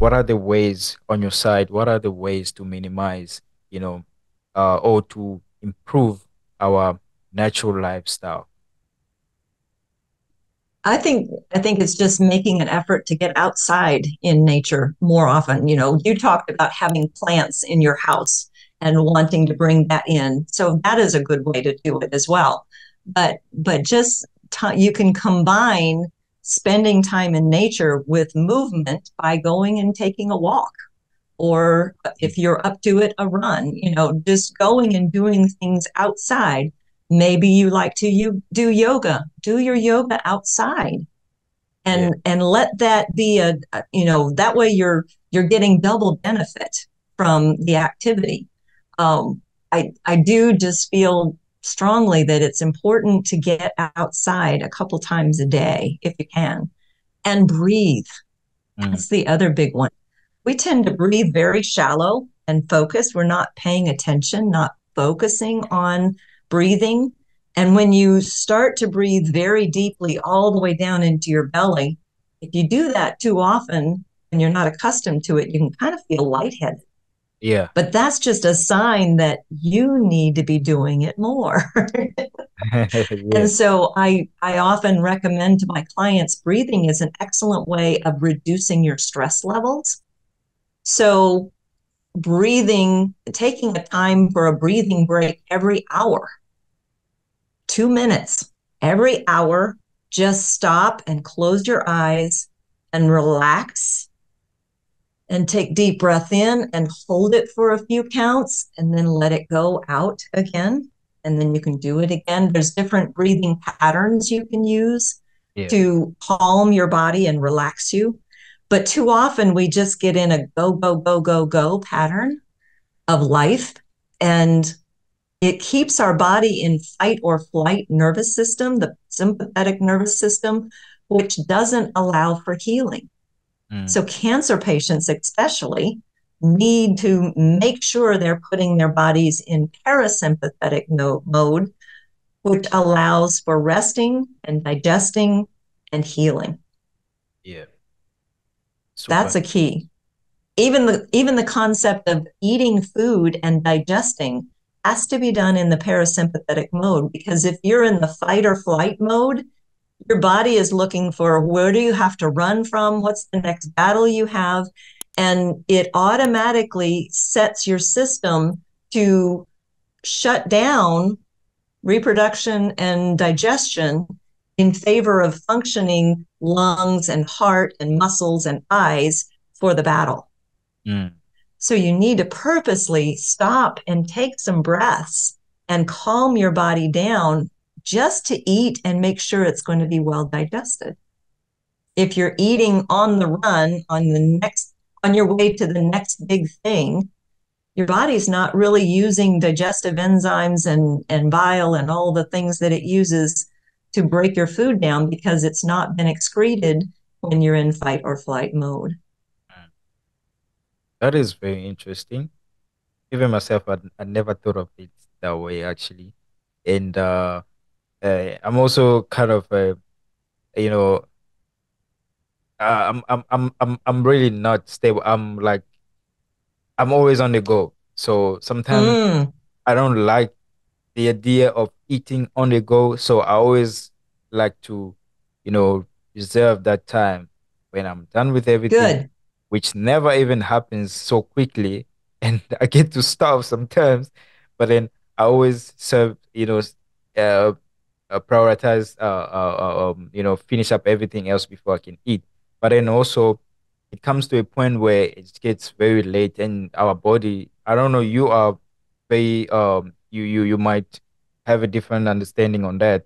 what are the ways on your side? What are the ways to minimize, or to improve our natural lifestyle? I think it's just making an effort to get outside in nature more often. You talked about having plants in your house and wanting to bring that in. So that is a good way to do it as well. But just you can combine spending time in nature with movement by going and taking a walk, or if you're up to it, a run, just going and doing things outside. Maybe you like to you do yoga, do your yoga outside, Yeah. and let that be that way you're getting double benefit from the activity. I do just feel strongly that it's important to get outside a couple times a day if you can, and breathe. Mm, That's the other big one. We tend to breathe very shallow and focus. We're not paying attention, not focusing on breathing. And when you start to breathe very deeply all the way down into your belly, if you do that too often and you're not accustomed to it, you can kind of feel lightheaded. yeah. But that's just a sign that you need to be doing it more. Yeah. And so I often recommend to my clients breathing is an excellent way of reducing your stress levels. So breathing, taking a time for a breathing break every hour, 2 minutes every hour, just stop and close your eyes and relax and take deep breath in and hold it for a few counts and then let it go out again. And then you can do it again. There's different breathing patterns you can use Yeah. to calm your body and relax you. But too often we just get in a go, go, go, go, go pattern of life. And it keeps our body in fight or flight nervous system, the sympathetic nervous system, which doesn't allow for healing. Mm, So cancer patients especially need to make sure they're putting their bodies in parasympathetic mode, which allows for resting and digesting and healing. yeah. Super. That's a key. Even the concept of eating food and digesting has to be done in the parasympathetic mode, because if you're in the fight or flight mode, your body is looking for where do you have to run from, what's the next battle you have, and it automatically sets your system to shut down reproduction and digestion in favor of functioning lungs and heart and muscles and eyes for the battle. Mm, So you need to purposely stop and take some breaths and calm your body down just to eat and make sure it's going to be well digested. If you're eating on the run on your way to the next big thing, your body's not really using digestive enzymes and bile and all the things that it uses to break your food down because it's not been excreted when you're in fight or flight mode. mm. That is very interesting. Even myself, I never thought of it that way actually. And I'm also kind of you know, I'm really not stable. I'm always on the go. So sometimes Mm, I don't like the idea of eating on the go. So I always like to, you know, reserve that time when I'm done with everything, good. which never even happens so quickly. And I get to starve sometimes, but then I always serve, uh, prioritize, finish up everything else before I can eat. But then also, it comes to a point where it gets very late, and our body, I don't know, you are very, you might have a different understanding on that.